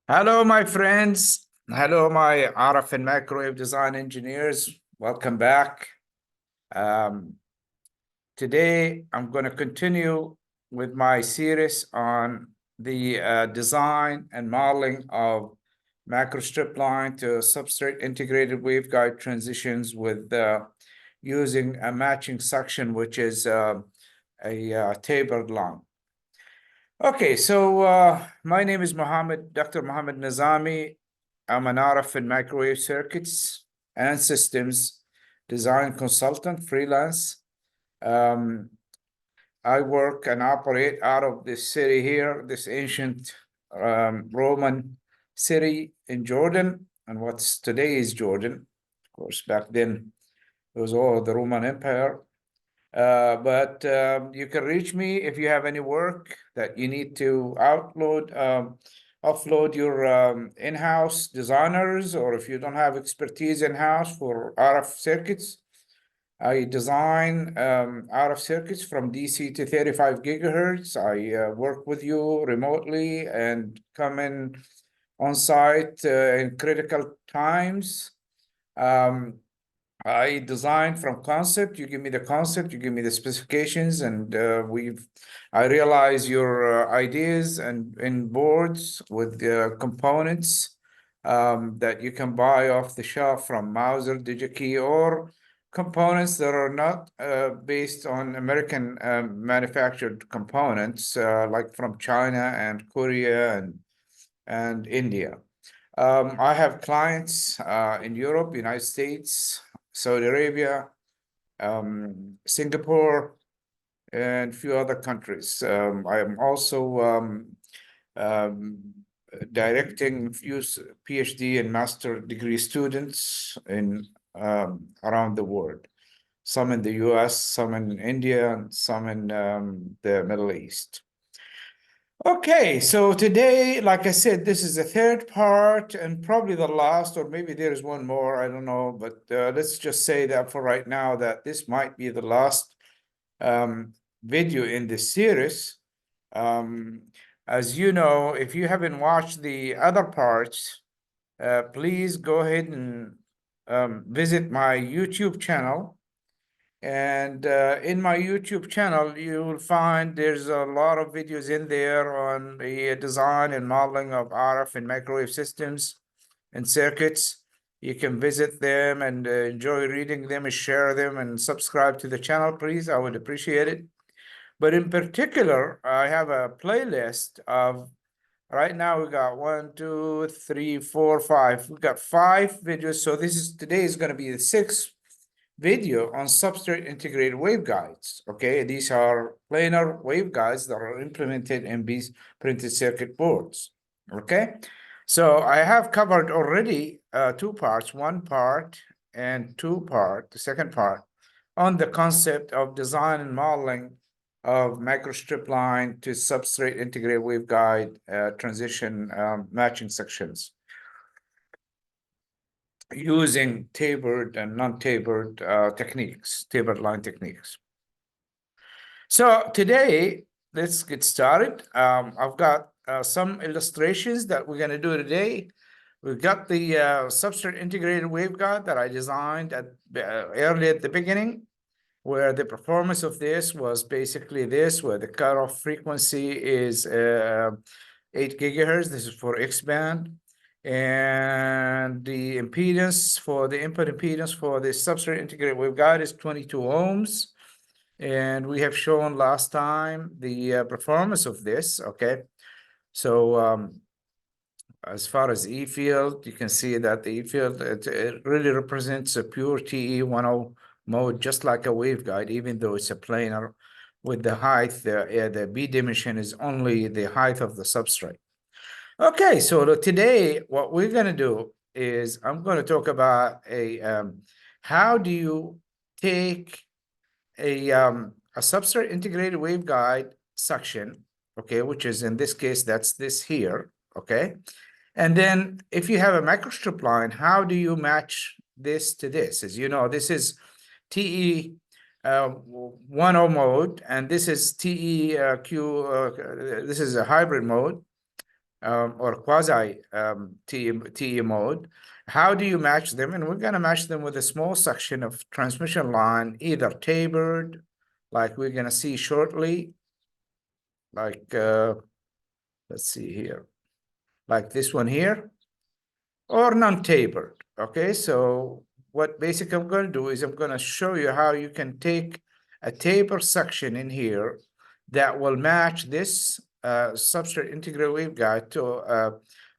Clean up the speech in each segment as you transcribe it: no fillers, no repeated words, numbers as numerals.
Hello, my friends. Hello, my RF and microwave design engineers. Welcome back. Um, Today, I'm going to continue with my series on the design and modeling of macrostrip line to substrate integrated waveguide transitions with using a matching section, which is a tapered line. Okay, so my name is Dr. Mohamed Nezami. I'm an RF and microwave circuits and systems design consultant, freelance. Um, I work and operate out of this city here, this ancient Roman city in Jordan, and what's today is Jordan. Of course, back then it was all the Roman Empire. But you can reach me if you have any work that you need to offload your in-house designers, or if you don't have expertise in-house for RF circuits. I design RF circuits from DC to 35 gigahertz. I work with you remotely and come in on site in critical times. Um, I design from concept. You give me the concept, you give me the specifications, and I realize your ideas and in boards with the components that you can buy off the shelf from Mauser, DigiKey, or components that are not based on American manufactured components, like from China and Korea and India. I have clients in Europe, United States, Saudi Arabia, Singapore, and a few other countries. I am also um, directing a few PhD and master degree students in around the world. Some in the US, some in India, and some in the Middle East. Okay, so today, like I said, this is the third part and probably the last, or maybe there's one more, I don't know, but let's just say that for right now that this might be the last video in this series. As you know, if you haven't watched the other parts, please go ahead and visit my YouTube channel. And in my YouTube channel, you will find there's a lot of videos in there on the design and modeling of RF and microwave systems and circuits. You can visit them and enjoy reading them and share them and subscribe to the channel, please. I would appreciate it. But in particular, I have a playlist of, right now we got 1, 2, 3, 4, 5. We got 5 videos. So today is going to be the 6th video on substrate integrated waveguides. Okay, these are planar waveguides that are implemented in these printed circuit boards. Okay, so I have covered already 2 parts, 1 part and 2 part, the second part, on the concept of design and modeling of microstrip line to substrate integrated waveguide transition matching sections using tapered and non-tapered techniques, tapered line techniques. So today, let's get started. I've got some illustrations that we're going to do today. We've got the substrate integrated waveguide that I designed early at the beginning, where the performance of this was basically this, where the cutoff frequency is 8 gigahertz. This is for X band. And the impedance for the input impedance for the substrate integrated waveguide is 22 ohms. And we have shown last time the performance of this, okay? So as far as E field, you can see that the E field, it really represents a pure TE10 mode, just like a waveguide, even though it's a planar with the height, the B dimension is only the height of the substrate. Okay, so today what we're going to do is I'm going to talk about how do you take a substrate integrated waveguide section, okay, which is in this case, that's this here, okay? And then if you have a microstrip line, how do you match this to this? As you know, this is TE 10 mode, and this is TEQ, this is a hybrid mode. or quasi TE mode. How do you match them? And we're going to match them with a small section of transmission line, either tapered, like we're going to see shortly, like, let's see here, like this one here, or non-tapered. Okay, so what basically I'm going to do is I'm going to show you how you can take a taper section in here that will match this substrate integrated waveguide to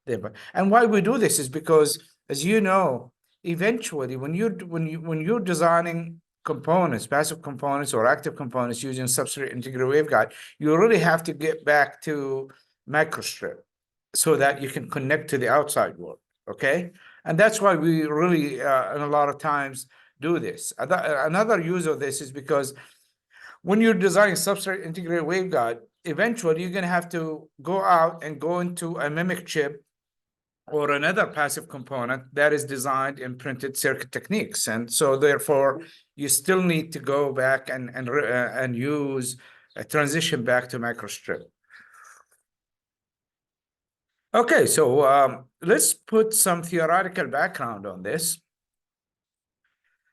the. And why we do this is because, as you know, eventually when you're designing components, passive components or active components using substrate integrated waveguide, you really have to get back to microstrip so that you can connect to the outside world. Okay, and that's why we really and a lot of times do this. Another use of this is because when you're designing substrate integrated waveguide, eventually you're going to have to go out and go into a mimic chip or another passive component that is designed in printed circuit techniques, and so therefore you still need to go back and use a transition back to microstrip. Okay, so let's put some theoretical background on this.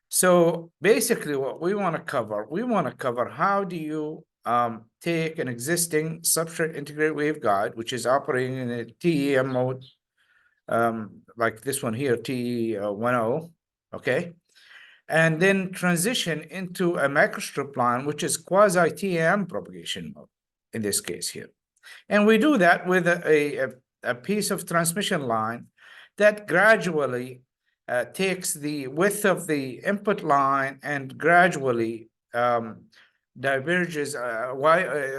So basically what we want to cover how do you take an existing substrate integrated waveguide, which is operating in a TEM mode, like this one here, TE10, okay? And then transition into a microstrip line, which is quasi-TEM propagation mode in this case here. And we do that with a piece of transmission line that gradually takes the width of the input line and gradually diverges,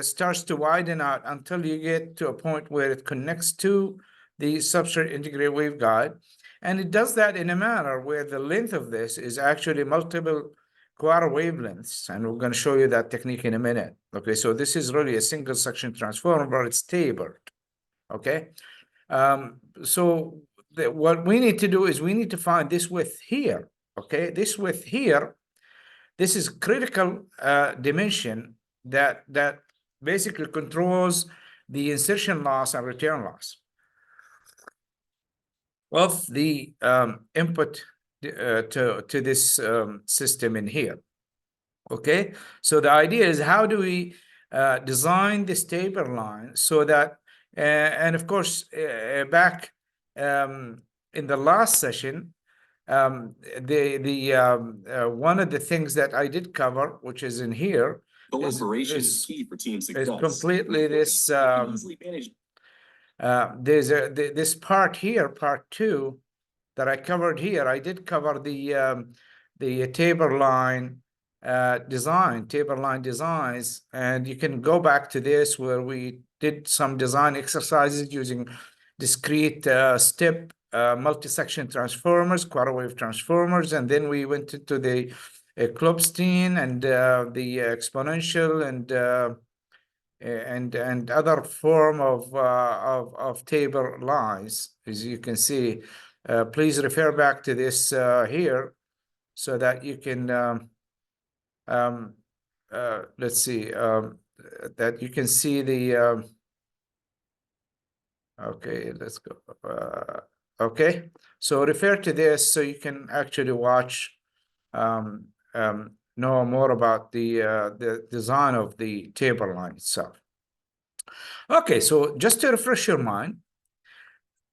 starts to widen out until you get to a point where it connects to the substrate integrated waveguide. And it does that in a manner where the length of this is actually multiple quarter wavelengths, and we're going to show you that technique in a minute. Okay, so this is really a single section transformer, but it's tapered. Okay, so what we need to do is we need to find this width here. Okay, this width here, this is critical dimension that basically controls the insertion loss and return loss of the input to this system in here. Okay, so the idea is how do we design this taper line so that, and of course, back in the last session, one of the things that I did cover, which is in here, collaboration is key for team success. Is completely this. There's this part here, part 2, that I covered here. I did cover the taper line designs, and you can go back to this where we did some design exercises using discrete step multi-section transformers, quarter wave transformers, and then we went into the Klopstein and the exponential and other form of taper lines, as you can see. Please refer back to this here so that you can let's see that you can see the okay, let's go. Okay, so refer to this so you can actually watch know more about the design of the taper line itself. Okay, so just to refresh your mind,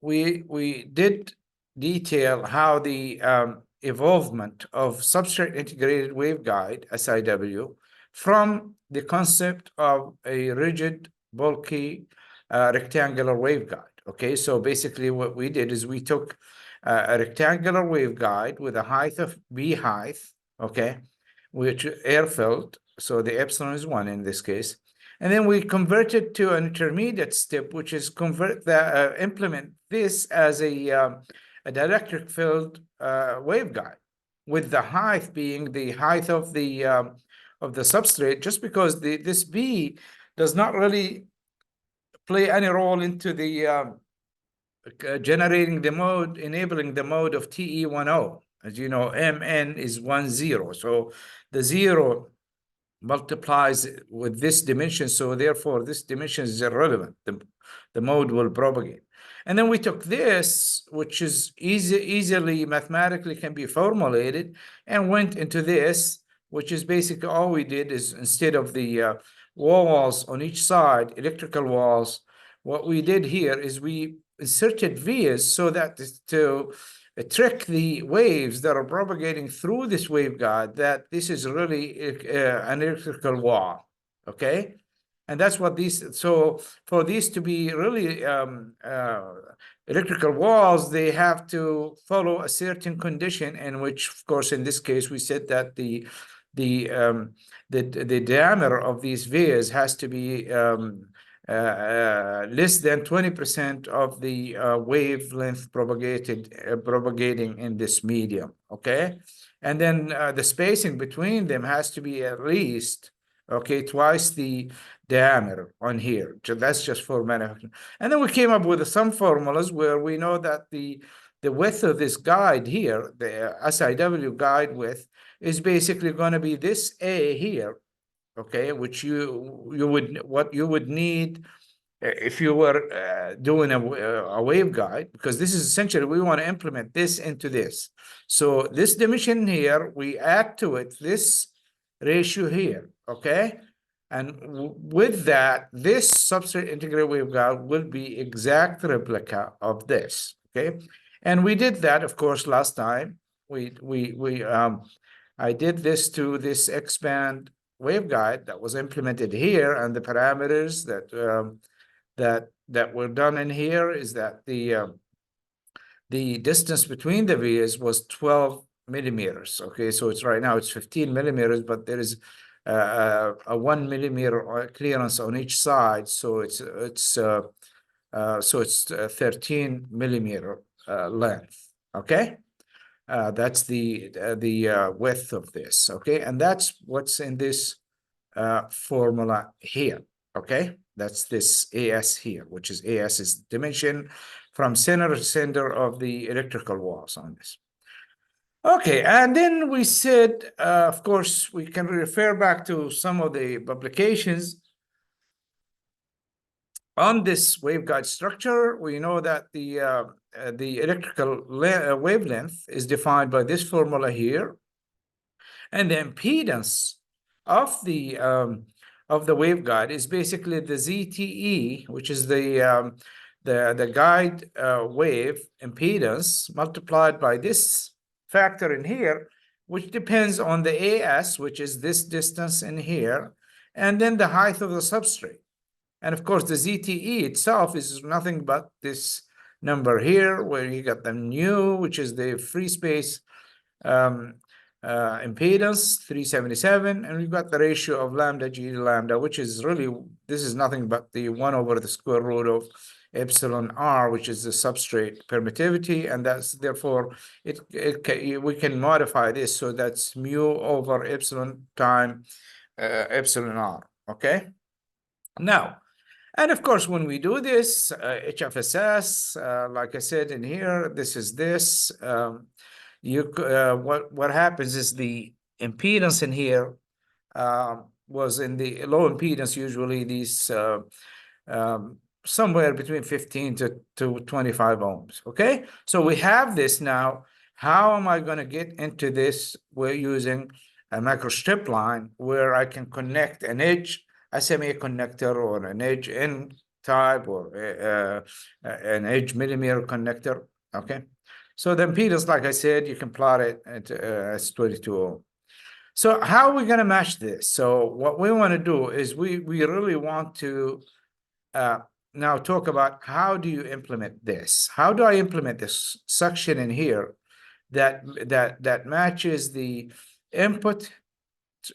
we did detail how the evolvement of substrate integrated waveguide, SIW, from the concept of a rigid, bulky, rectangular waveguide. Okay, so basically what we did is we took a rectangular waveguide with a height of B height, okay, which air-filled, so the epsilon is 1 in this case. And then we converted to an intermediate step, which is implement this as a dielectric-filled waveguide, with the height being the height of the substrate, just because this B does not really play any role into the generating the mode, enabling the mode of TE10. As you know, MN is 10, so the 0 multiplies with this dimension, so therefore this dimension is irrelevant. The mode will propagate. And then we took this, which is easily mathematically can be formulated, and went into this, which is basically all we did is instead of the walls on each side, electrical walls, what we did here is we inserted vias so that to trick the waves that are propagating through this waveguide that this is really an electrical wall, okay? And that's what these, so for these to be really electrical walls, they have to follow a certain condition in which, of course, in this case, we said that the diameter of these vias has to be less than 20% of the wavelength propagating in this medium, okay? And then the spacing between them has to be at least, okay, twice the diameter on here. So that's just for manufacturing. And then we came up with some formulas where we know that the width of this guide here, the SIW guide width, is basically going to be this A here, okay, which you would need if you were doing a waveguide, because this is essentially, we want to implement this into this. So this dimension here, we add to it this ratio here, okay? And with that, this substrate integrated waveguide will be exact replica of this, okay? And we did that, of course, last time. I did this to this X-band waveguide that was implemented here, and the parameters that were done in here is that the distance between the vias was 12 millimeters. Okay, so it's right now it's 15 millimeters, but there is a 1 millimeter clearance on each side, so it's 13 millimeter length. Okay. That's the width of this, okay? And that's what's in this formula here, okay? That's this AS here, which is AS is dimension from center to center of the electrical walls on this. Okay, and then we said, of course, we can refer back to some of the publications on this waveguide structure. We know that the electrical wavelength is defined by this formula here, and the impedance of the waveguide is basically the ZTE, which is the guide wave impedance multiplied by this factor in here, which depends on the AS, which is this distance in here, and then the height of the substrate. And of course, the ZTE itself is nothing but this number here, where you got the nu, which is the free space impedance, 377, and we've got the ratio of lambda G to lambda, which is really, this is nothing but the 1 over the square root of epsilon r, which is the substrate permittivity, and that's therefore we can modify this, so that's mu over epsilon time epsilon r. Okay, now. And of course, when we do this, HFSS, like I said in here, this is this. What happens is the impedance in here was in the low impedance, usually these somewhere between 15 to 25 ohms, okay? So we have this now. How am I going to get into this? We're using a microstrip line where I can connect an edge SMA connector or an edge N type or an edge millimeter connector, okay? So the impedance, like I said, you can plot it as 22 ohm. So how are we going to match this? So what we want to do is we really want to now talk about how do you implement this? How do I implement this suction in here that matches the input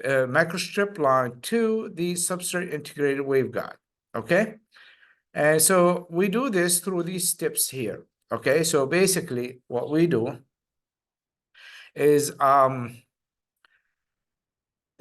microstrip line to the substrate integrated waveguide, okay? And so we do this through these steps here, okay? So basically what we do is the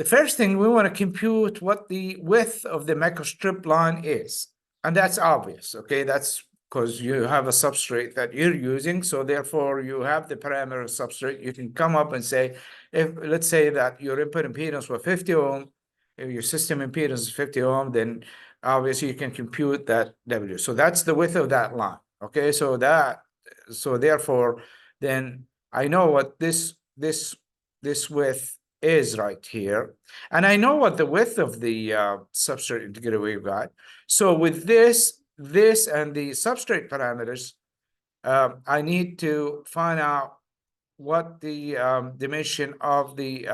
first thing, we want to compute what the width of the microstrip line is. And that's obvious, okay? That's because you have a substrate that you're using, so therefore you have the parameter substrate. You can come up and say, if let's say that your input impedance was 50 ohm, if your system impedance is 50 ohm, then obviously you can compute that W. So that's the width of that line. Okay, so therefore, then I know what this width is right here, and I know what the width of the substrate integrated waveguide. So with this and the substrate parameters, I need to find out what the dimension of the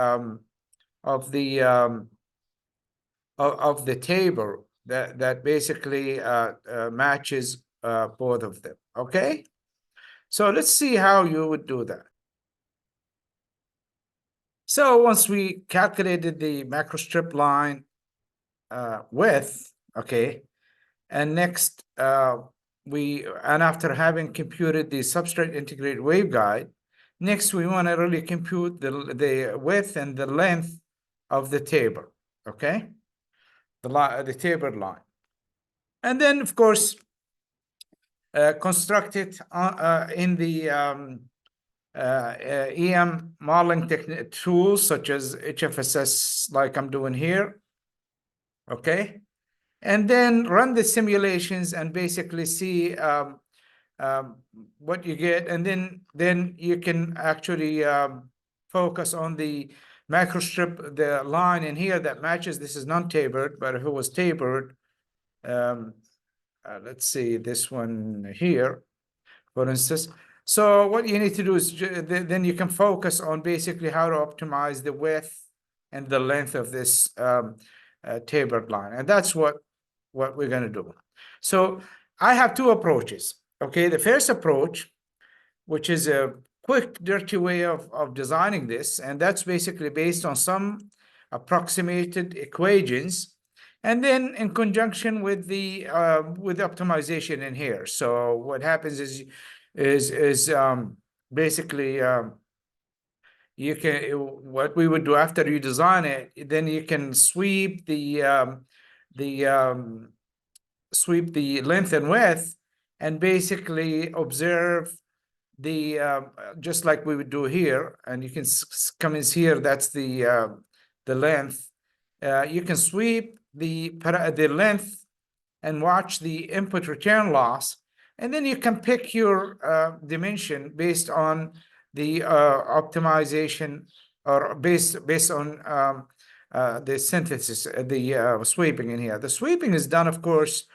table that basically matches both of them. Okay, so let's see how you would do that. So once we calculated the macrostrip line width, okay, and next after having computed the substrate integrated waveguide, next we want to really compute the width and the length of the table, okay, the tapered line, and then of course construct it in the EM modeling tools such as HFSS, like I'm doing here, okay, and then run the simulations and basically see what you get, and then you can actually focus on the macrostrip, the line in here that matches. This is non-tapered, but if it was tapered, let's see this one here, for instance. So what you need to do is then you can focus on basically how to optimize the width and the length of this tapered line, and that's what we're going to do. So I have two approaches. Okay, the first approach, which is a quick, dirty way of designing this, and that's basically based on some approximated equations, and then in conjunction with the optimization in here. So what happens is basically you can, what we would do after you design it, then you can sweep the length and width, and basically observe the just like we would do here. And you can come in here, that's the length. You can sweep the length and watch the input return loss, and then you can pick your dimension based on the optimization, or based on the synthesis, the sweeping in here. The sweeping is done, of course,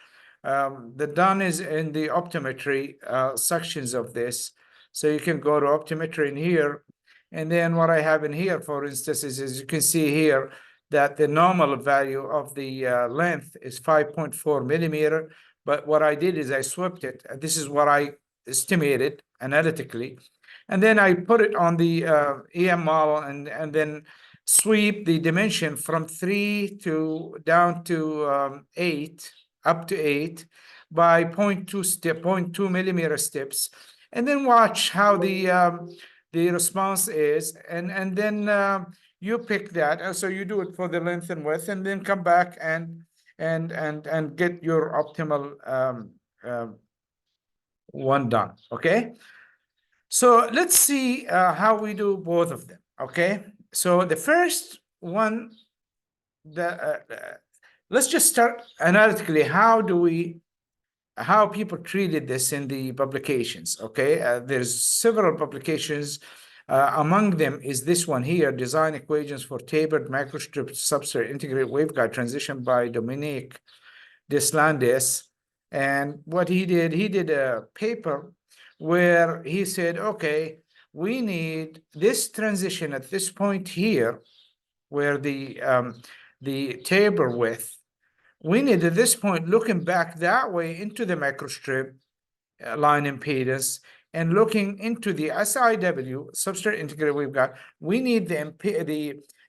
the done is in the optometry sections of this. So you can go to optometry in here, and then what I have in here, for instance, is, as you can see here, that the normal value of the length is 5.4 millimeter. But what I did is I swept it. This is what I estimated analytically. And then I put it on the EM model, and then sweep the dimension from 3 to down to 8, up to 8 by 0.2 millimeter steps, and then watch how the response is, and then you pick that, and so you do it for the length and width, and then come back and get your optimal one done. Okay, so let's see how we do both of them. Okay, so the first one, let's just start analytically. How people treated this in the publications. Okay, there's several publications. Among them is this one here, Design Equations for Tapered Microstrip Substrate Integrated Waveguide Transition by Dominique Deslandes. And what he did a paper where he said, okay, we need this transition at this point here, where the taper width, we need at this point, looking back that way into the microstrip line impedance, and looking into the SIW, substrate integrated waveguide, we need the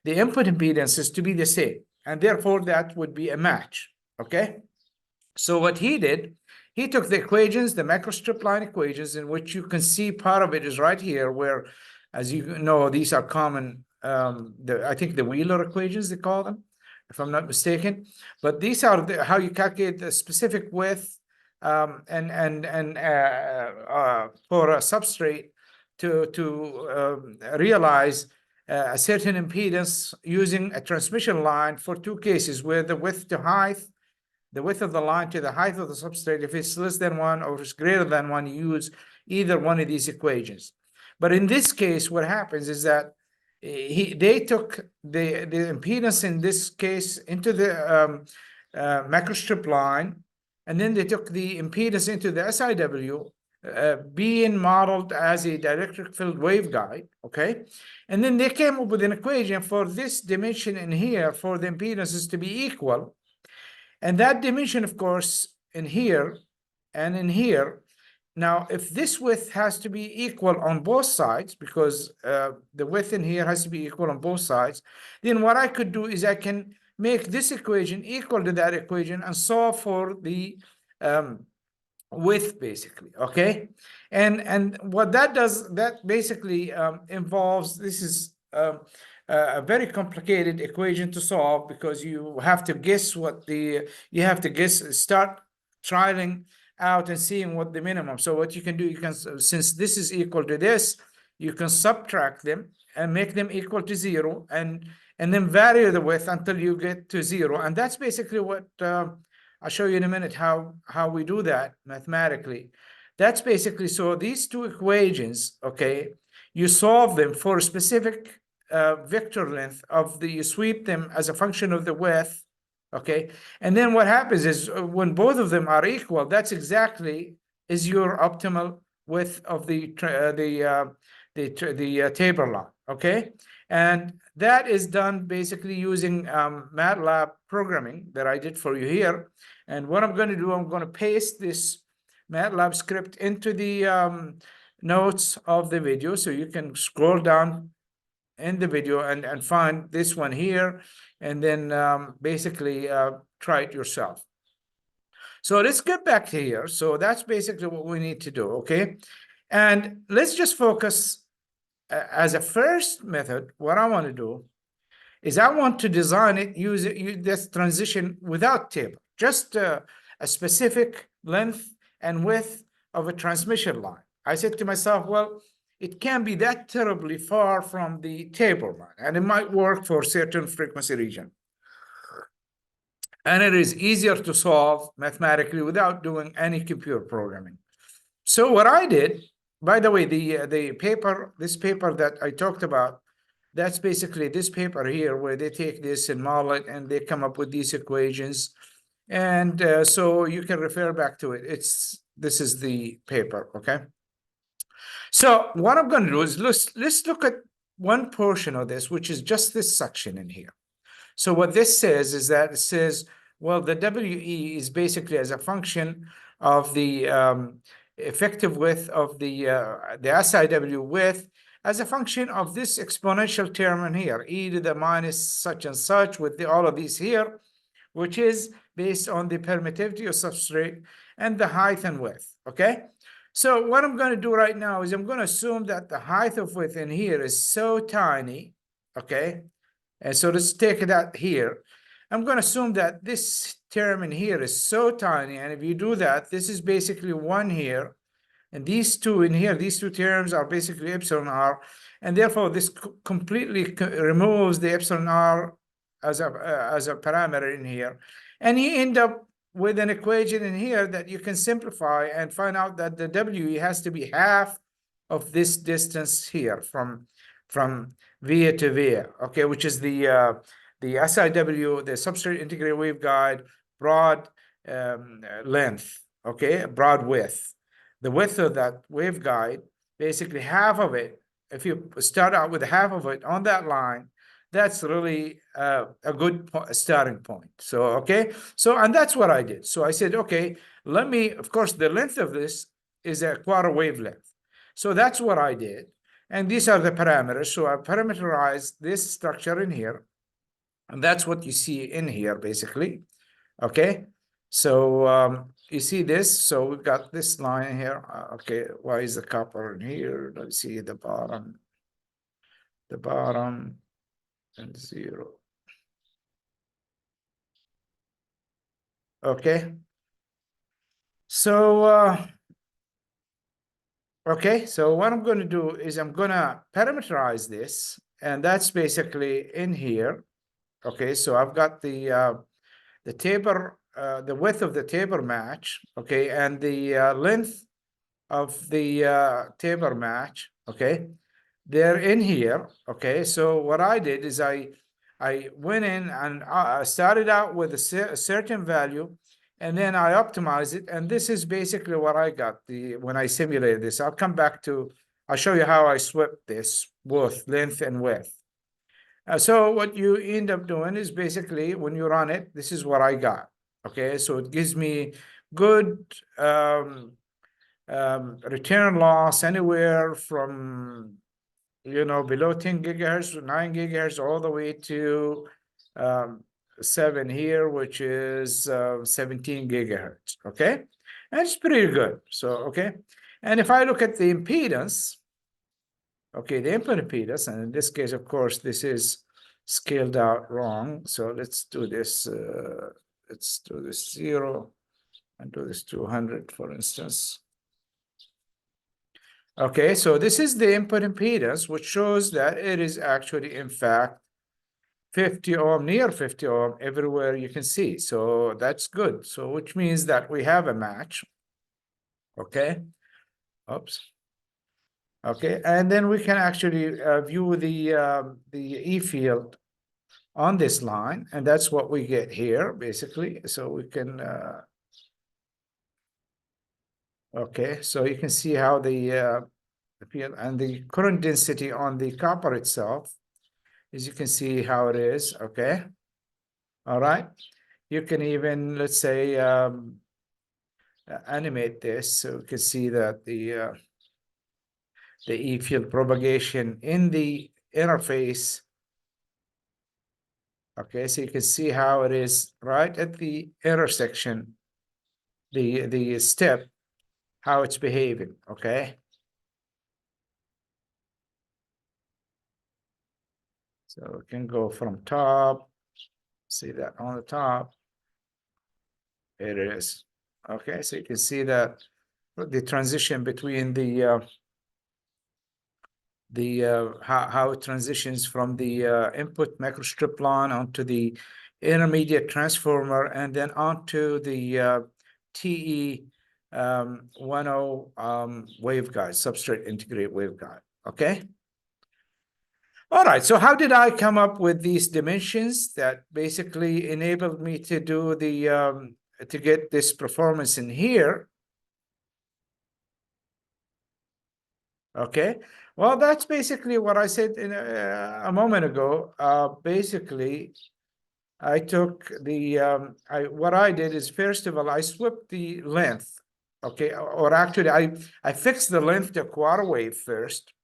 input impedances to be the same, and therefore that would be a match. Okay, so what he did, he took the equations, the microstrip line equations, in which you can see part of it is right here, where, as you know, these are common, I think the Wheeler equations, they call them, if I'm not mistaken. But these are how you calculate the specific width for a substrate to realize a certain impedance using a transmission line for two cases where the width to height, the width of the line to the height of the substrate, if it's less than 1 or it's greater than 1, you use either one of these equations. But in this case, what happens is that they took the impedance in this case into the microstrip line, and then they took the impedance into the SIW, being modeled as a dielectric field waveguide, okay? And then they came up with an equation for this dimension in here for the impedances to be equal. And that dimension, of course, in here and in here. Now, if this width has to be equal on both sides, because the width in here has to be equal on both sides, then what I could do is I can make this equation equal to that equation and solve for the width, basically, okay? And what that does, that basically involves, this is a very complicated equation to solve, because you have to guess what the, you have to guess, start trialing out and seeing what the minimum. So what you can do, you can, since this is equal to this, you can subtract them and make them equal to 0, and then vary the width until you get to 0. And that's basically what I'll show you in a minute how we do that mathematically. That's basically, so these two equations, okay, you solve them for a specific vector length of the, you sweep them as a function of the width, okay? And then what happens is when both of them are equal, that's exactly is your optimal width of the taper line, okay? And that is done basically using MATLAB programming that I did for you here. And what I'm going to do, I'm going to paste this MATLAB script into the notes of the video, so you can scroll down in the video and find this one here, and then basically try it yourself. So let's get back to here. So that's basically what we need to do, okay? And let's just focus as a first method. What I want to do is I want to design it, use this transition without taper, just a specific length and width of a transmission line. I said to myself, well, it can't be that terribly far from the taper line, and it might work for certain frequency region. And it is easier to solve mathematically without doing any computer programming. So what I did, by the way, the paper, this paper that I talked about, that's basically this paper here, where they take this and model it, and they come up with these equations. And so you can refer back to it. This is the paper, okay? So what I'm going to do is let's look at one portion of this, which is just this section in here. So what this says is that it says, well, the WE is basically as a function of the effective width of the SIW width as a function of this exponential term in here, e to the minus such and such, with all of these here, which is based on the permittivity of substrate and the height and width, okay? So what I'm going to do right now is I'm going to assume that the height of width in here is so tiny, okay? And so let's take that here. I'm going to assume that this term in here is so tiny, and if you do that, this is basically 1 here, and these two in here, these two terms are basically epsilon r, and therefore this completely removes the epsilon r as a parameter in here, and you end up with an equation in here that you can simplify and find out that the WE has to be half of this distance here from via to via, okay, which is the SIW, the substrate integrated waveguide, broad length, okay, broad width. The width of that waveguide, basically half of it, if you start out with half of it on that line, that's really a good starting point. So, okay, so, and that's what I did. So I said, okay, let me, of course, the length of this is a quarter wavelength. So that's what I did. And these are the parameters. So I parameterized this structure in here. And that's what you see in here, basically. Okay. So you see this. So we've got this line here. Okay. Why is the copper in here? Let's see the bottom. And 0. Okay. So okay, so what I'm going to do is I'm going to parameterize this, and that's basically in here. Okay, so I've got the taper, the width of the taper match, okay, and the length of the taper match, okay, they're in here. Okay, so what I did is I went in and started out with a certain value, and then I optimized it, and this is basically what I got when I simulated this. I'll show you how I swept this, both length and width. So what you end up doing is basically when you run it, this is what I got. Okay, so it gives me good return loss anywhere from below 10 gigahertz, 9 gigahertz, all the way to 7 here, which is 17 gigahertz. Okay, and it's pretty good. So okay, and if I look at the impedance, okay, the input impedance, and in this case, of course, this is scaled out wrong. So let's do this. Let's do this 0 and do this 200, for instance. Okay, so this is the input impedance, which shows that it is actually, in fact, 50 ohm, near 50 ohm everywhere you can see. So that's good. So which means that we have a match. Okay. Oops. Okay, and then we can actually view the E field on this line, and that's what we get here, basically. So we can, okay, so you can see how the field and the current density on the copper itself, as you can see how it is, okay? All right, you can even, let's say, animate this so we can see that the E field propagation in the interface. Okay, so you can see how it is right at the intersection, the step, how it's behaving, okay? So we can go from top, see that on the top. It is. Okay, so you can see that the transition between how it transitions from the input microstrip line onto the intermediate transformer and then onto the TE 10 waveguide, substrate integrated waveguide. Okay. All right, so how did I come up with these dimensions that basically enabled me to do the to get this performance in here? Okay, well, that's basically what I said in a moment ago. Basically, I took the what I did is, first of all, I swept the length. Okay, or actually, I fixed the length to quarter wave first,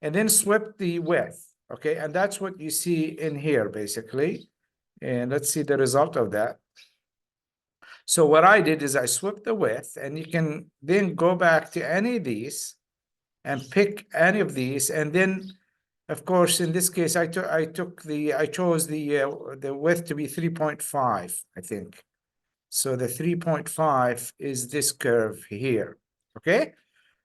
and then swept the width. Okay, and that's what you see in here, basically. And let's see the result of that. So what I did is I swept the width, and you can then go back to any of these and pick any of these, and then, of course, in this case, I chose the width to be 3.5, I think. So the 3.5 is this curve here. Okay,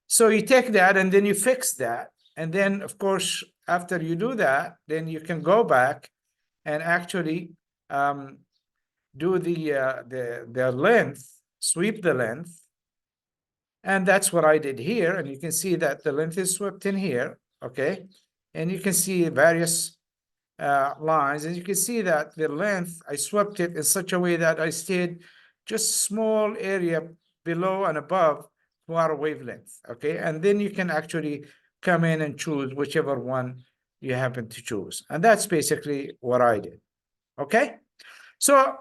so you take that and then you fix that, and then, of course, after you do that, then you can go back and actually do the length, sweep the length. And that's what I did here. And you can see that the length is swept in here, okay? And you can see various lines. And you can see that the length, I swept it in such a way that I stayed just small area below and above quarter wavelength, okay? And then you can actually come in and choose whichever one you happen to choose. And that's basically what I did, okay? So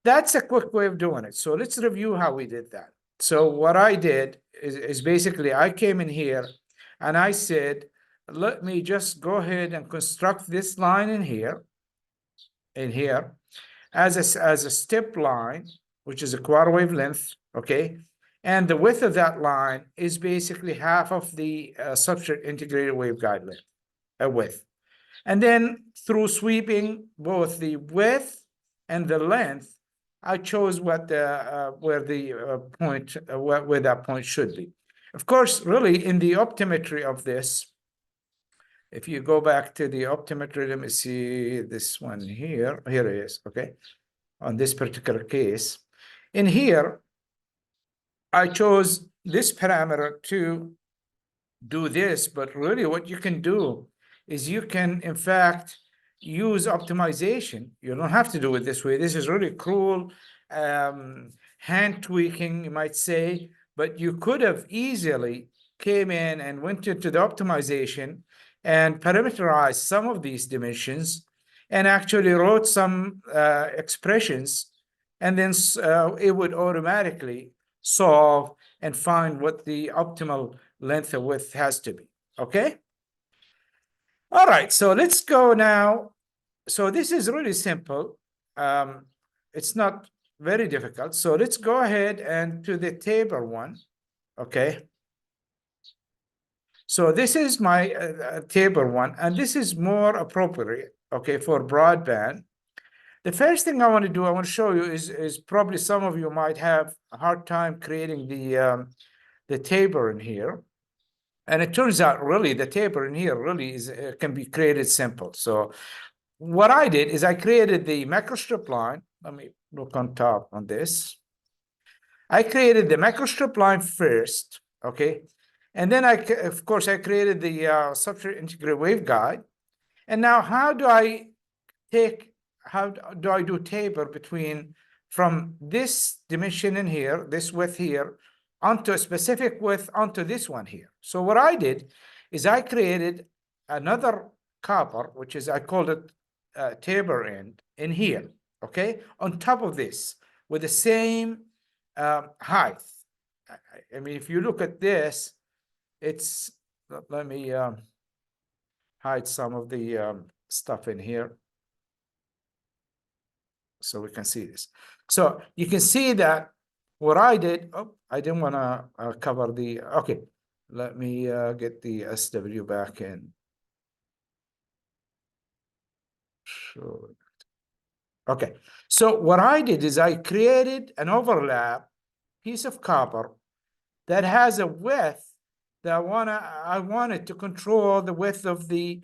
that's a quick way of doing it. So let's review how we did that. So what I did is basically I came in here and I said, let me just go ahead and construct this line in here as a step line, which is a quarter wave length, okay? And the width of that line is basically half of the substrate integrated waveguide width. And then through sweeping both the width and the length, I chose what where that point should be. Of course, really in the optometry of this, If you go back to the optometry, let me see this one here. Here it is, okay? On this particular case. In here, I chose this parameter to do this, but really what you can do is you can, in fact, use optimization. You don't have to do it this way. This is really cruel hand tweaking, you might say, but you could have easily came in and went into the optimization and parameterized some of these dimensions and actually wrote some expressions, and then it would automatically solve and find what the optimal length of width has to be, okay? All right, so let's go now. So this is really simple. It's not very difficult. So let's go ahead and to the table one, okay? So this is my table one, and this is more appropriate, okay, for broadband. The first thing I want to do, I want to show you is probably some of you might have a hard time creating the table in here. And it turns out really the table in here really is can be created simple. So what I did is I created the Microstrip line. Let me look on top on this. I created the Microstrip line first, okay? And then of course, I created the substrate integrated waveguide. And now how do I do taper between from this dimension in here, this width here, onto a specific width onto this one here? So what I did is I created another copper, which is, I called it taper end in here, okay? On top of this, with the same height. I mean, if you look at this, it's, let me hide some of the stuff in here so we can see this. So you can see that what I did, oh, I didn't want to cover the, okay, let me get the SW back in. Sure. Okay, so what I did is I created an overlap piece of copper that has a width that I wanted to control the width of the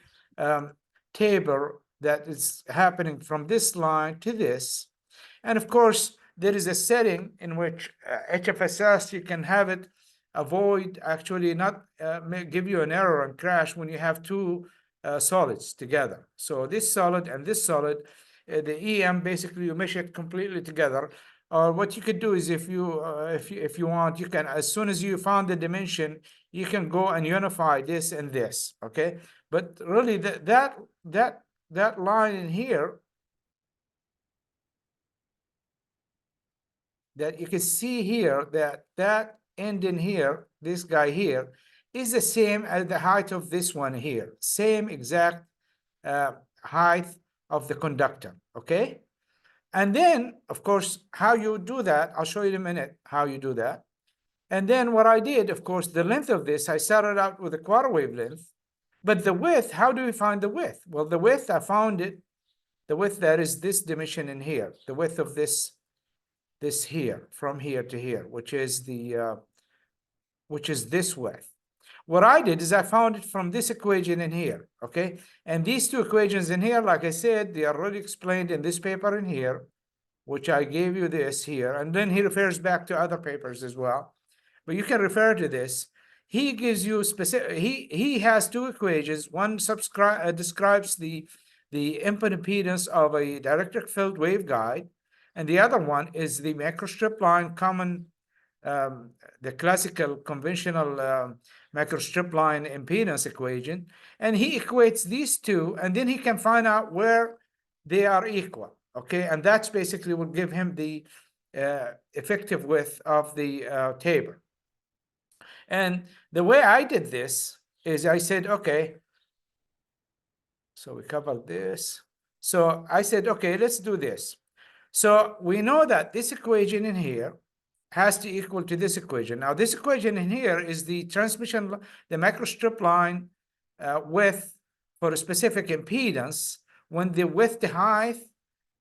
taper that is happening from this line to this. And of course, there is a setting in which HFSS, you can have it avoid actually not give you an error and crash when you have two solids together. So this solid and this solid, the EM, basically you mesh it completely together. Or what you could do is if you want, you can, as soon as you found the dimension, you can go and unify this and this, okay? But really that line in here that you can see here, that end in here, this guy here, is the same as the height of this one here. Same exact height of the conductor, okay? And then, of course, how you do that, I'll show you in a minute how you do that. And then what I did, of course, the length of this, I started out with a quarter wavelength. But the width, how do we find the width? Well, the width, I found it, the width that is this dimension in here, the width of this here, from here to here, which is this width. What I did is I found it from this equation in here, okay? And these two equations in here, like I said, they are already explained in this paper in here, which I gave you this here. And then he refers back to other papers as well. But you can refer to this. He gives you specific, he has two equations. One describes the input impedance of a dielectric field waveguide, and the other one is the microstrip line common, the classical conventional microstrip line impedance equation. And he equates these two, and then he can find out where they are equal, okay? And that's basically will give him the effective width of the taper. And the way I did this is I said, okay, so we covered this. So I said, okay, let's do this. So we know that this equation in here has to equal to this equation. Now, this equation in here is the transmission, the microstrip line width for a specific impedance when the width to height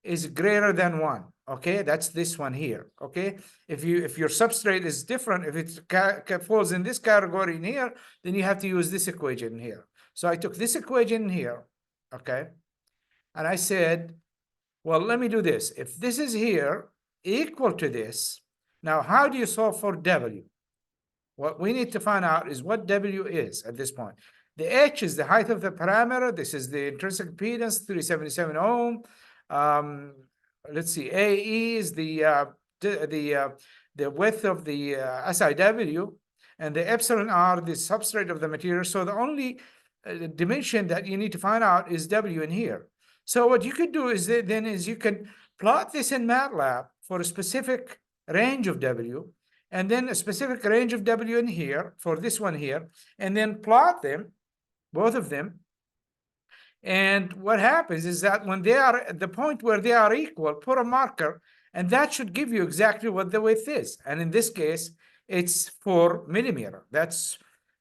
is greater than 1. Okay, that's this one here. Okay, if your substrate is different, if it falls in this category in here, then you have to use this equation here. So I took this equation here, okay? And I said, well, let me do this. If this is here equal to this, now how do you solve for W? What we need to find out is what W is at this point. The H is the height of the parameter. This is the intrinsic impedance, 377 ohm. Let's see, AE is the width of the SIW, and the epsilon R, the substrate of the material. So the only dimension that you need to find out is W in here. So what you could do is you can plot this in MATLAB for a specific range of W, and then a specific range of W in here for this one here, and then plot them, both of them. And what happens is that when they are at the point where they are equal, put a marker, and that should give you exactly what the width is. And in this case, it's 4 millimeter. That's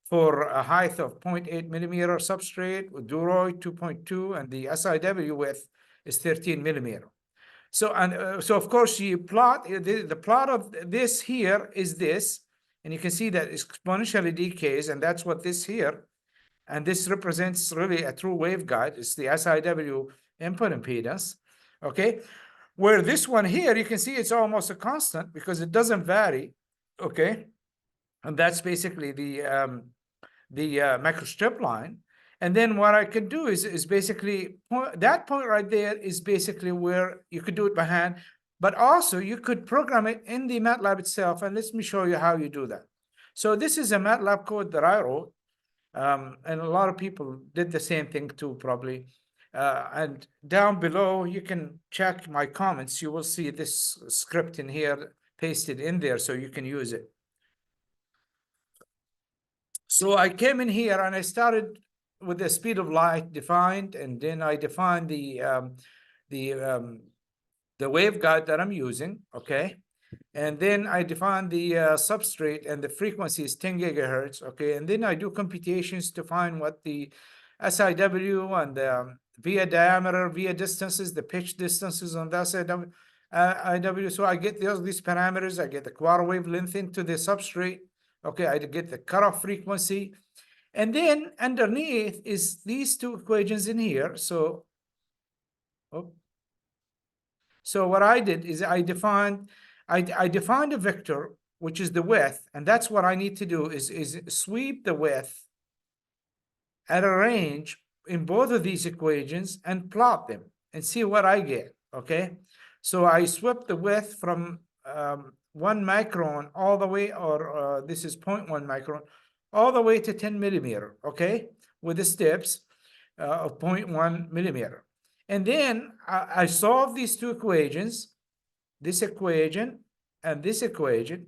for a height of 0.8 millimeter substrate with Duroy 2.2, and the SIW width is 13 millimeter. So, so of course you plot, the plot of this here is this, and you can see that exponentially decays, and that's what this here, and this represents really a true waveguide. It's the SIW input impedance, okay? Where this one here, you can see it's almost a constant because it doesn't vary, okay? And that's basically the microstrip line. And then what I can do is basically, that point right there is basically where you could do it by hand, but also you could program it in the MATLAB itself. And let me show you how you do that. So this is a MATLAB code that I wrote, and a lot of people did the same thing too, probably. And down below, you can check my comments. You will see this script in here pasted in there so you can use it. So I came in here and I started with the speed of light defined, and then I defined the waveguide that I'm using, okay? And then I define the substrate, and the frequency is 10 gigahertz, okay? And then I do computations to find what the SIW and the via diameter, via distances, the pitch distances on the SIW. So I get these parameters, I get the quarter wave length into the substrate, okay? I get the cutoff frequency. And then underneath is these two equations in here. So what I did is I defined a vector, which is the width, and that's what I need to do is sweep the width at a range in both of these equations and plot them and see what I get, okay? So I swept the width from 1 micron all the way, or this is 0.1 micron, all the way to 10 millimeter, okay? With the steps of 0.1 millimeter. And then I solve these two equations, this equation and this equation,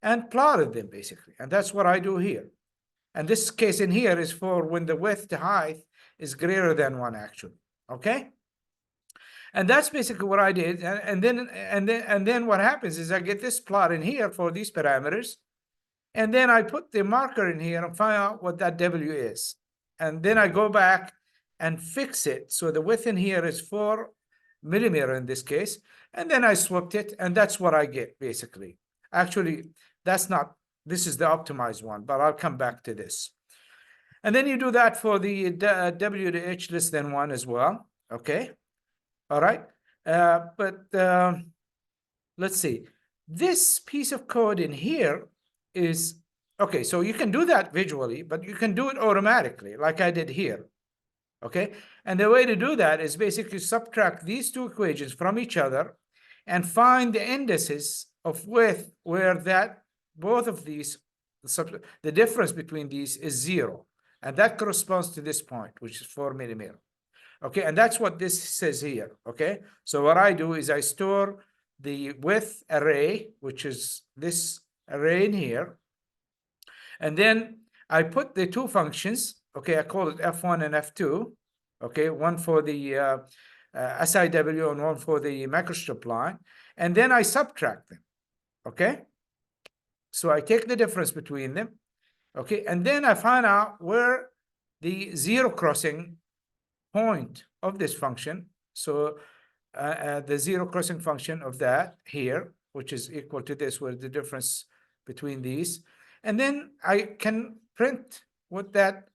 and plotted them basically. And that's what I do here. And this case in here is for when the width to height is greater than 1 actually, okay? And that's basically what I did. And then what happens is I get this plot in here for these parameters, and then I put the marker in here and find out what that W is. And then I go back and fix it. So the width in here is 4 millimeter in this case. And then I swapped it, and that's what I get basically. Actually, that's not, this is the optimized one, but I'll come back to this. And then you do that for the W to H less than 1 as well, okay? All right, let's see. This piece of code in here is, okay, so you can do that visually, but you can do it automatically like I did here, okay? And the way to do that is basically subtract these two equations from each other and find the indices of width where that both of these, the difference between these is 0. And that corresponds to this point, which is 4 millimeter. Okay, and that's what this says here, okay? So what I do is I store the width array, which is this array in here, and then I put the two functions, okay? I call it F1 and F2, okay? One for the SIW and one for the microstrip line, and then I subtract them, okay? So I take the difference between them, okay? And then I find out where the zero crossing point of this function. So the zero crossing function of that here, which is equal to this, where the difference between these. And then I can print what that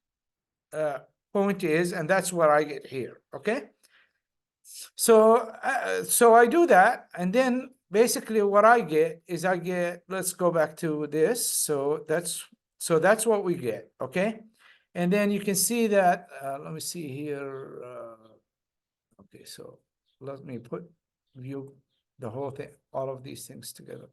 point is, and that's what I get here, okay? So, so I do that, and then basically what I get is let's go back to this. So that's what we get, okay? And then you can see that, let me see here. Okay, so let me view the whole thing, all of these things together.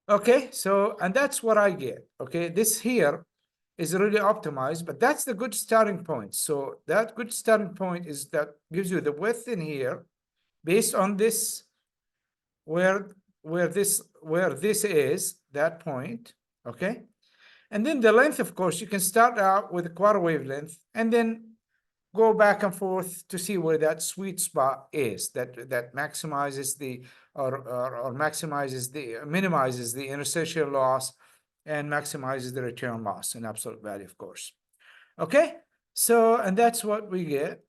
Okay, so, and that's what I get, okay? This here is really optimized, but that's the good starting point. So that good starting point is that gives you the width in here based on this, where this is, that point, okay? And then the length, of course, you can start out with a quarter wavelength and then go back and forth to see where that sweet spot is that maximizes the or maximizes the minimizes the interstitial loss and maximizes the return loss in absolute value, of course. Okay, so and that's what we get.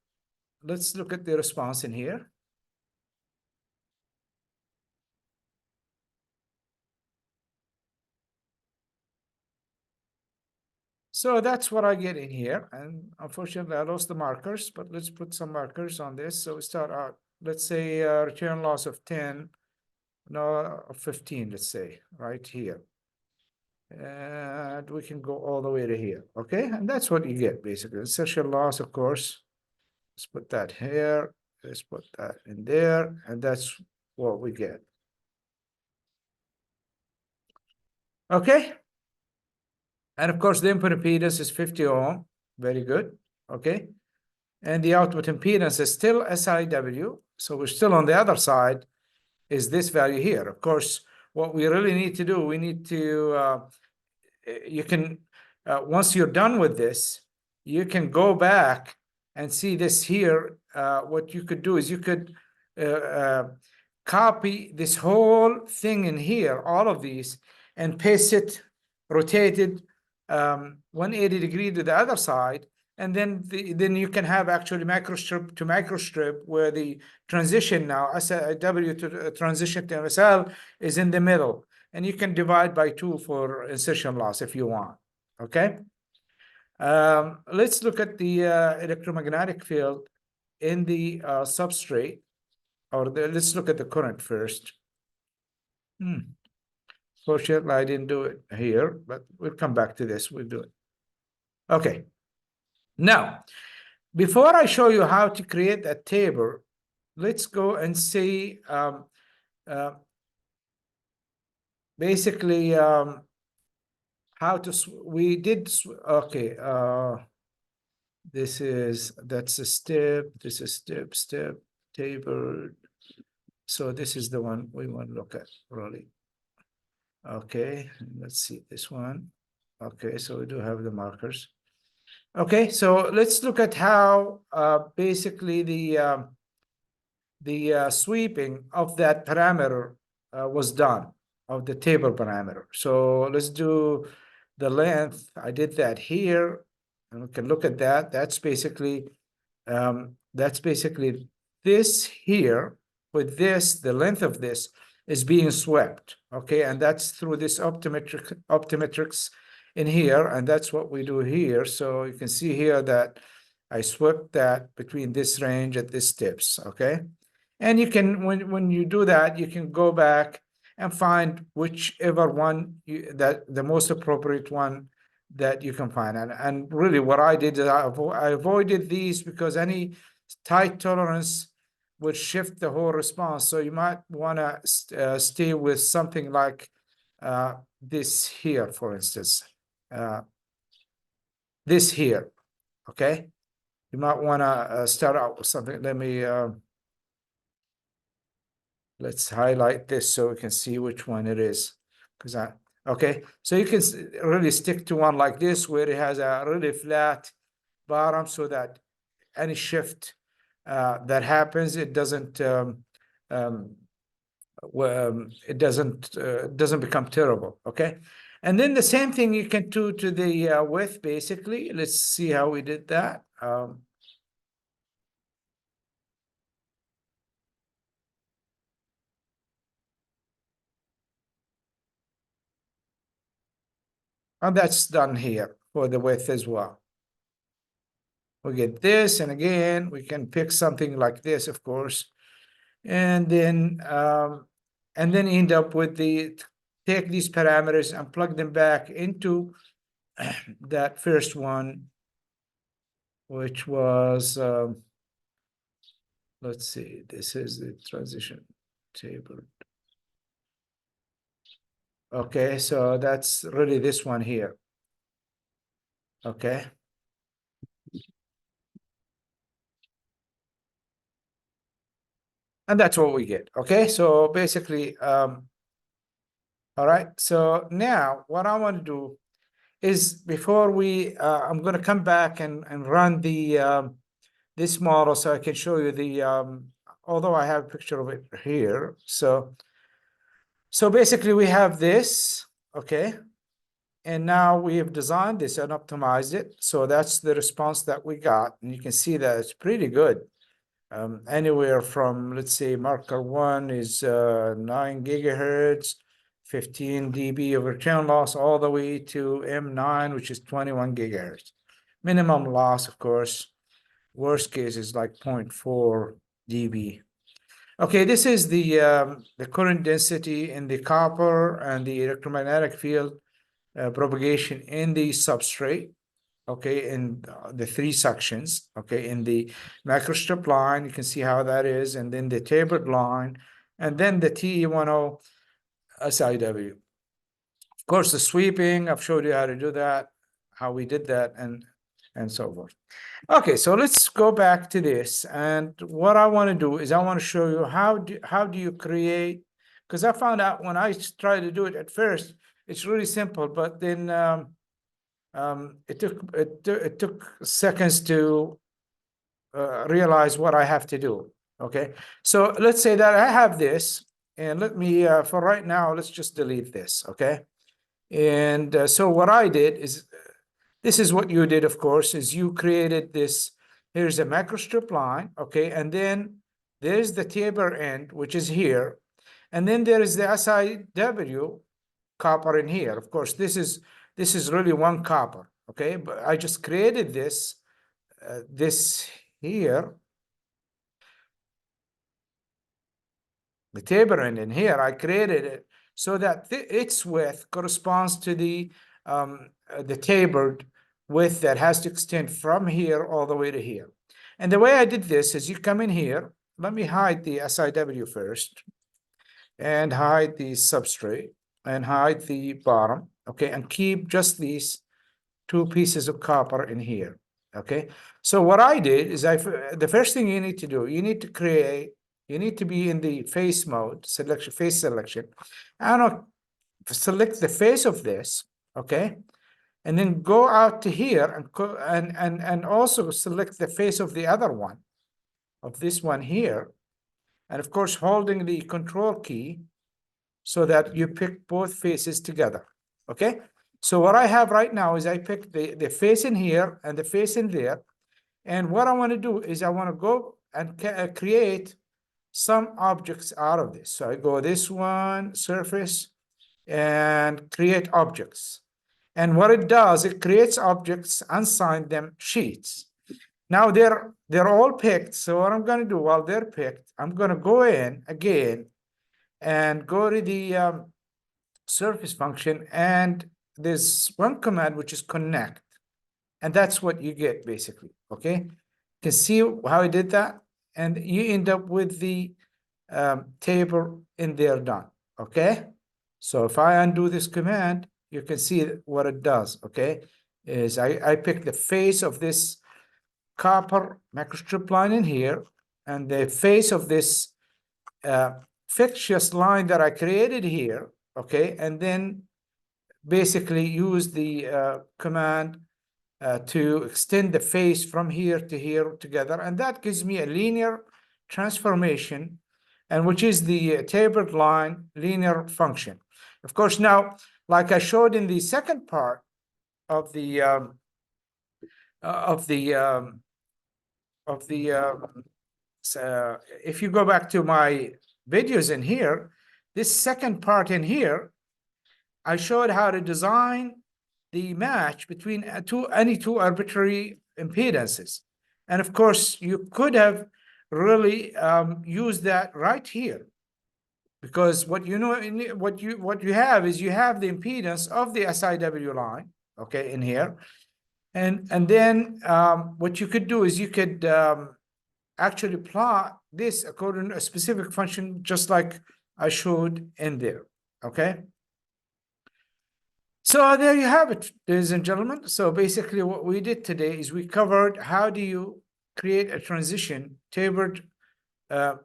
Let's look at the response in here. So that's what I get in here. And unfortunately, I lost the markers, but let's put some markers on this. So we start out, let's say return loss of 10, no, of 15, let's say, right here. And we can go all the way to here, okay? And that's what you get, basically. Insertion loss, of course. Let's put that here. Let's put that in there. And that's what we get. Okay? And of course, the input impedance is 50 ohm. Very good. Okay. And the output impedance is still SIW. So we're still on the other side, is this value here. Of course, what we really need to do, we need to, you can, once you're done with this, you can go back and see this here. What you could do is you could copy this whole thing in here, all of these, and paste it, rotate it 180 degree to the other side, and then you can have actually microstrip to microstrip where the transition now SIW to transition to MSL is in the middle, and you can divide by 2 for insertion loss if you want. Okay. Let's look at the electromagnetic field in the substrate, or let's look at the current first. Fortunately, I didn't do it here, but we'll come back to this. We'll do it. Okay. Now, before I show you how to create a table, let's go and see basically how to, we did, okay, that's a step, this is step, table. So this is the one we want to look at, really. Okay, let's see this one. Okay, so we do have the markers. Okay, so let's look at how basically the sweeping of that parameter was done, of the table parameter. So let's do the length. I did that here, and we can look at that. That's basically this here with this, the length of this is being swept, okay? And that's through this optometrics in here, and that's what we do here. So you can see here that I swept that between this range at this steps, okay? And you can, when you do that, you can go back and find whichever one that the most appropriate one that you can find. And really what I did is I avoided these because any tight tolerance would shift the whole response. So you might want to stay with something like this here, for instance. This here, okay? You might want to start out with something. Let me, let's highlight this so we can see which one it is. Okay, so you can really stick to one like this where it has a really flat bottom so that any shift that happens, it doesn't it doesn't become terrible. Okay, and then the same thing you can do to the width. Basically, let's see how we did that. And that's done here for the width as well. We get this, and again, we can pick something like this, of course, and then end up with take these parameters and plug them back into that first one, which was, let's see, this is the transition table. Okay, so that's really this one here. Okay. And that's what we get. Okay, so basically, all right. So now what I want to do is before I'm going to come back and run this model so I can show you although I have a picture of it here. So basically we have this, okay. And now we have designed this and optimized it. So that's the response that we got. And you can see that it's pretty good. Anywhere from, let's say, marker 1 is 9 gigahertz, 15 dB of return loss, all the way to M9, which is 21 gigahertz. Minimum loss, of course. Worst case is like 0.4 dB. Okay, this is the current density in the copper and the electromagnetic field propagation in the substrate. Okay, in the 3 sections, okay, in the microstrip line, you can see how that is, and then the tapered line, and then the TE10 SIW. Of course, the sweeping, I've showed you how to do that, how we did that, and so forth. Okay, so let's go back to this, and what I want to do is I want to show you how do you create, because I found out when I tried to do it at first, it's really simple, but then it took seconds to realize what I have to do. Okay, so let's say that I have this, and let me for right now, let's just delete this. Okay, and so what I did is, this is what you did, of course, is you created this. Here's a microstrip line. Okay, and then there's the taper end, which is here, and then there is the SIW copper in here. Of course, this is really one copper, okay? But I just created this here, the taper end in here. I created it so that its width corresponds to the tapered width that has to extend from here all the way to here. And the way I did this is you come in here. Let me hide the SIW first, and hide the substrate, and hide the bottom, okay, and keep just these 2 pieces of copper in here, okay. So what I did is the first thing you need to do, you need to be in the face mode, face selection, and I'll select the face of this, okay, and then go out to here and also select the face of the other one, of this one here, and of course holding the control key so that you pick both faces together. Okay, so what I have right now is I picked the face in here and the face in there, and what I want to do is I want to go and create some objects out of this. So I go this one, surface, and create objects, and what it does, it creates objects, assign them sheets. Now they're all picked. So what I'm going to do while they're picked, I'm going to go in again and go to the surface function, and there's one command which is connect, and that's what you get basically. Okay, you can see how I did that, and you end up with the table in there done. Okay, so if I undo this command, you can see what it does. Okay, is I pick the face of this copper microstrip line in here, and the face of this fictitious line that I created here, okay, and then basically use the command to extend the face from here to here together, and that gives me a linear transformation, and which is the tapered line linear function. Of course, now, like I showed in the second part of the if you go back to my videos in here, this second part in here, I showed how to design the match between any two arbitrary impedances. And of course, you could have really used that right here, because what you know, what you have is you have the impedance of the SIW line, okay, in here, and then what you could do is you could actually plot this according to a specific function, just like I showed in there, okay? So there you have it, ladies and gentlemen. So basically what we did today is we covered how do you create a transition tapered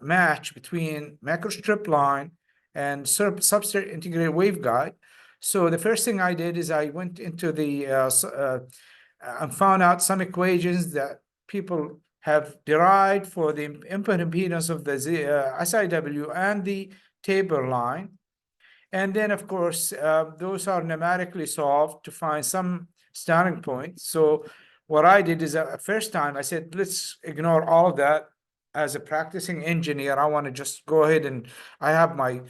match between Microstrip line and substrate integrated waveguide. So the first thing I did is I went into the and found out some equations that people have derived for the input impedance of the SIW and the taper line. And then, of course, those are numerically solved to find some starting point. So what I did is first time I said, let's ignore all of that. As a practicing engineer, I want to just go ahead and I have my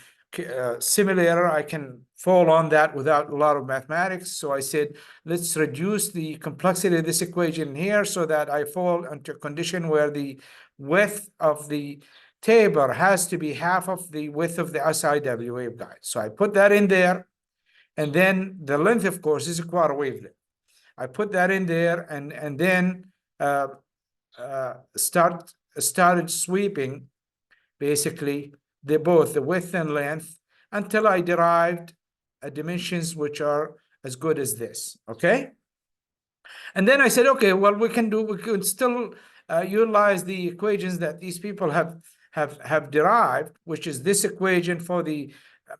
simulator. I can fall on that without a lot of mathematics. So I said, let's reduce the complexity of this equation here so that I fall into a condition where the width of the taper has to be half of the width of the SIW waveguide. So I put that in there. And then the length, of course, is a quarter wavelength. I put that in there and then started sweeping basically both the width and length until I derived dimensions which are as good as this, okay? And then I said, okay, well, we can still utilize the equations that these people have derived, which is this equation for the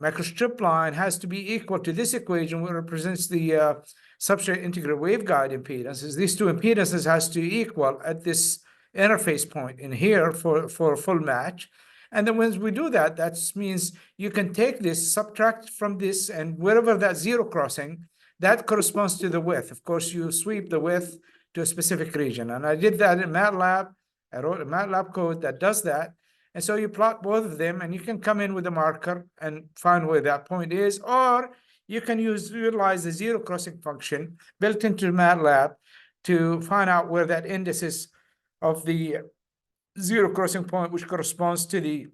microstrip line has to be equal to this equation, which represents the substrate integral waveguide impedances. These two impedances has to equal at this interface point in here for a full match. And then when we do that, that means you can take this, subtract from this, and wherever that zero crossing, that corresponds to the width. Of course, you sweep the width to a specific region. And I did that in MATLAB. I wrote a MATLAB code that does that. And so you plot both of them, and you can come in with a marker and find where that point is, or you can utilize the zero crossing function built into MATLAB to find out where that index is of the zero crossing point, which corresponds to the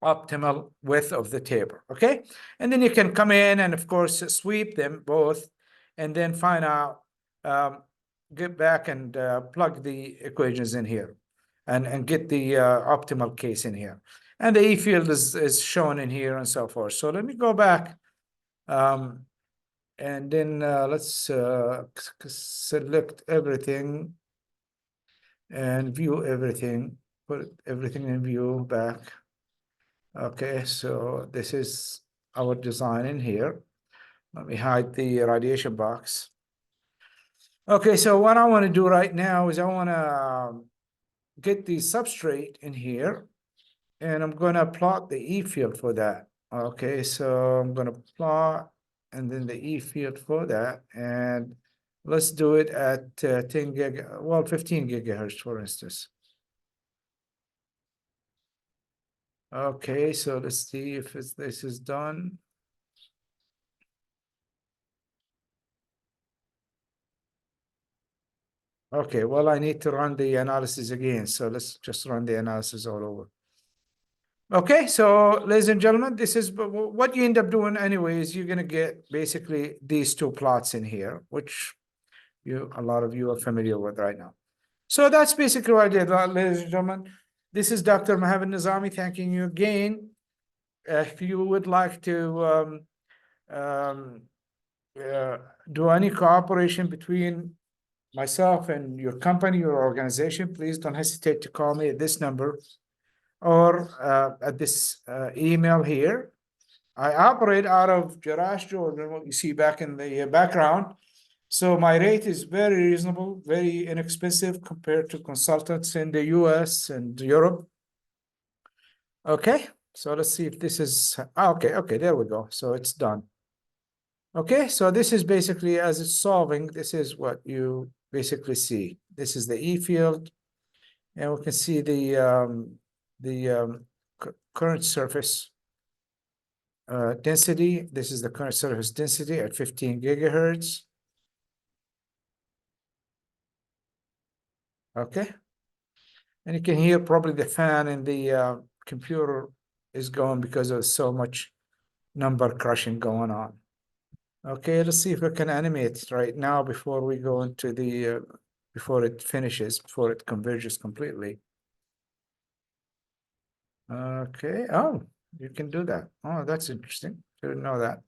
optimal width of the taper, okay? And then you can come in and, of course, sweep them both, and then find out, get back and plug the equations in here, and get the optimal case in here. And the E field is shown in here and so forth. So let me go back, and then let's select everything and view everything, put everything in view back. Okay, so this is our design in here. Let me hide the radiation box. Okay, so what I want to do right now is I want to get the substrate in here, and I'm going to plot the E field for that. Okay, so I'm going to plot and then the E field for that, and let's do it at 15 gigahertz, for instance. Okay, so let's see if this is done. Okay, well, I need to run the analysis again, so let's just run the analysis all over. Okay, so ladies and gentlemen, this is what you end up doing anyways. You're going to get basically these two plots in here, which a lot of you are familiar with right now. So that's basically what I did, ladies and gentlemen. This is Dr. Mohamed Nezami thanking you again. If you would like to do any cooperation between myself and your company or organization, please don't hesitate to call me at this number or at this email here. I operate out of Jerash, Jordan, what you see back in the background. So my rate is very reasonable, very inexpensive compared to consultants in the US and Europe. Okay, so let's see if this is, okay, there we go. So it's done. Okay, so this is basically, as it's solving, this is what you basically see. This is the E field, and we can see the current surface density. This is the current surface density at 15 gigahertz. Okay. And you can hear probably the fan in the computer is going because there's so much number crushing going on. Okay, let's see if we can animate right now before we go into the before it finishes, before it converges completely. Okay, oh, you can do that. Oh, that's interesting. Didn't know that.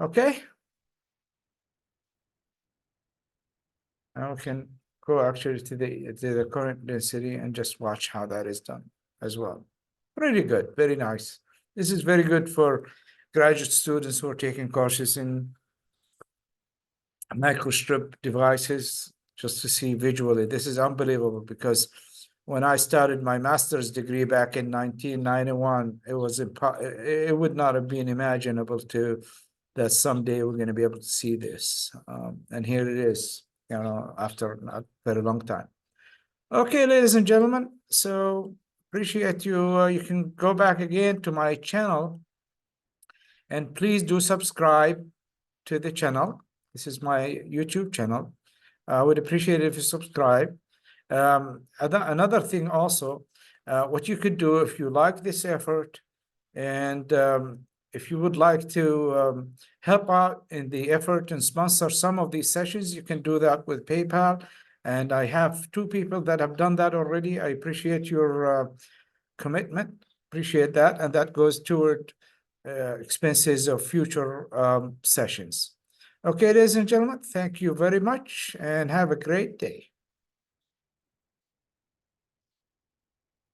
Okay. Now we can go actually to the current density and just watch how that is done as well. Pretty good, very nice. This is very good for graduate students who are taking courses in Microstrip devices, just to see visually. This is unbelievable because when I started my master's degree back in 1991, it would not have been imaginable that someday we're going to be able to see this. And here it is, after a very long time. Okay, ladies and gentlemen, so appreciate you. You can go back again to my channel and please do subscribe to the channel. This is my YouTube channel. I would appreciate it if you subscribe. Another thing also, what you could do if you like this effort and if you would like to help out in the effort and sponsor some of these sessions, you can do that with PayPal. And I have 2 people that have done that already. I appreciate your commitment. Appreciate that. And that goes toward expenses of future sessions. Okay, ladies and gentlemen, thank you very much and have a great day.